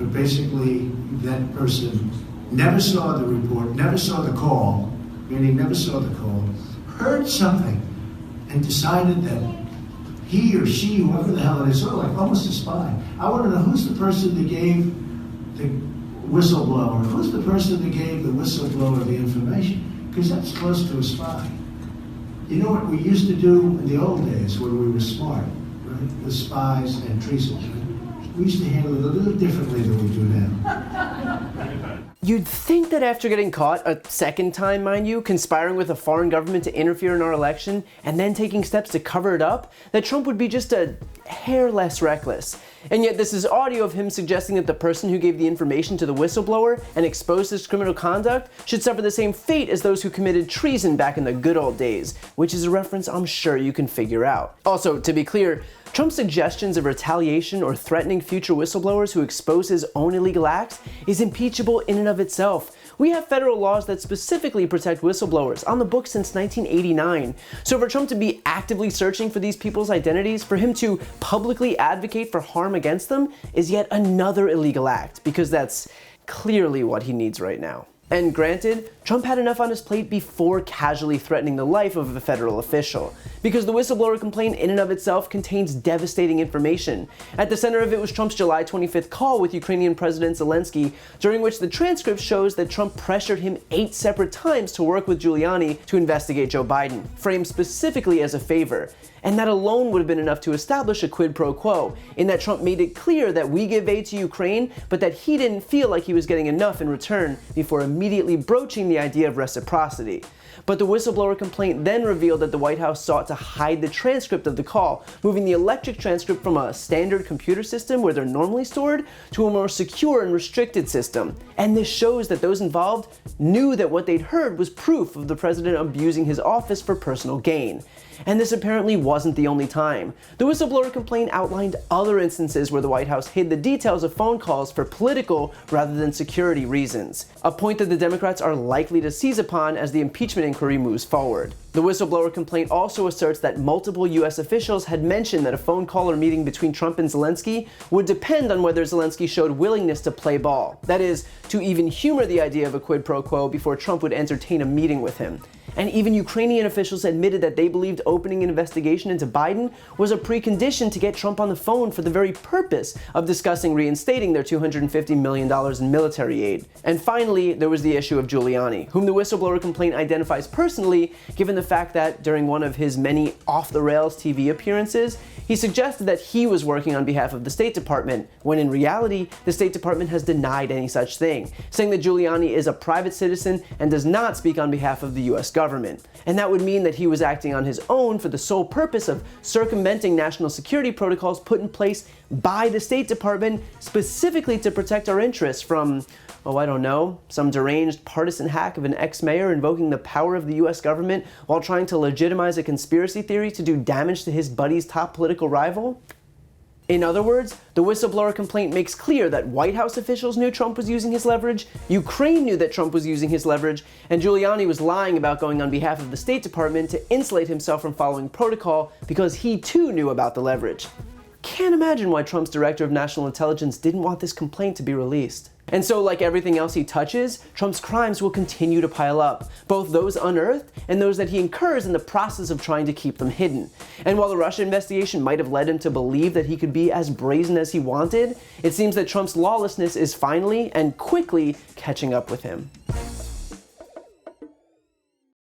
but basically that person never saw the report, never saw the call, meaning never saw the call, heard something, and decided that he or she, whoever the hell it is, sort of like almost a spy. I want to know who's the person that gave the whistleblower, who's the person that gave the whistleblower the information, because that's close to a spy. You know what we used to do in the old days when we were smart, right? With spies and treason. Right? We used to handle it a little differently than we do now. You'd think that after getting caught, a second time, mind you, conspiring with a foreign government to interfere in our election, and then taking steps to cover it up, that Trump would be just a hair less reckless. And yet this is audio of him suggesting that the person who gave the information to the whistleblower and exposed his criminal conduct should suffer the same fate as those who committed treason back in the good old days, which is a reference I'm sure you can figure out. Also, to be clear, Trump's suggestions of retaliation or threatening future whistleblowers who expose his own illegal acts is impeachable in and of itself. We have federal laws that specifically protect whistleblowers on the books since 1989. So for Trump to be actively searching for these people's identities, for him to publicly advocate for harm against them, is yet another illegal act, because that's clearly what he needs right now. And granted, Trump had enough on his plate before casually threatening the life of a federal official, because the whistleblower complaint in and of itself contains devastating information. At the center of it was Trump's July 25th call with Ukrainian President Zelensky, during which the transcript shows that Trump pressured him 8 separate times to work with Giuliani to investigate Joe Biden, framed specifically as a favor. And that alone would have been enough to establish a quid pro quo, in that Trump made it clear that we give aid to Ukraine, but that he didn't feel like he was getting enough in return, before immediately broaching the idea of reciprocity. But the whistleblower complaint then revealed that the White House sought to hide the transcript of the call, moving the electric transcript from a standard computer system where they're normally stored to a more secure and restricted system. And this shows that those involved knew that what they'd heard was proof of the president abusing his office for personal gain. And this apparently wasn't the only time. The whistleblower complaint outlined other instances where the White House hid the details of phone calls for political rather than security reasons, a point that the Democrats are likely to seize upon as the impeachment inquiry moves forward. The whistleblower complaint also asserts that multiple US officials had mentioned that a phone call or meeting between Trump and Zelensky would depend on whether Zelensky showed willingness to play ball. That is, to even humor the idea of a quid pro quo before Trump would entertain a meeting with him. And even Ukrainian officials admitted that they believed opening an investigation into Biden was a precondition to get Trump on the phone for the very purpose of discussing reinstating their $250 million in military aid. And finally, there was the issue of Giuliani, whom the whistleblower complaint identifies personally, given the fact that during one of his many off-the-rails TV appearances, he suggested that he was working on behalf of the State Department, when in reality, the State Department has denied any such thing, saying that Giuliani is a private citizen and does not speak on behalf of the US government. And that would mean that he was acting on his own for the sole purpose of circumventing national security protocols put in place by the State Department specifically to protect our interests from, oh, I don't know, some deranged partisan hack of an ex-mayor invoking the power of the US government while trying to legitimize a conspiracy theory to do damage to his buddy's top political rival? In other words, the whistleblower complaint makes clear that White House officials knew Trump was using his leverage, Ukraine knew that Trump was using his leverage, and Giuliani was lying about going on behalf of the State Department to insulate himself from following protocol because he too knew about the leverage. Can't imagine why Trump's Director of National Intelligence didn't want this complaint to be released. And so, like everything else he touches, Trump's crimes will continue to pile up, both those unearthed and those that he incurs in the process of trying to keep them hidden. And while the Russia investigation might have led him to believe that he could be as brazen as he wanted, it seems that Trump's lawlessness is finally and quickly catching up with him.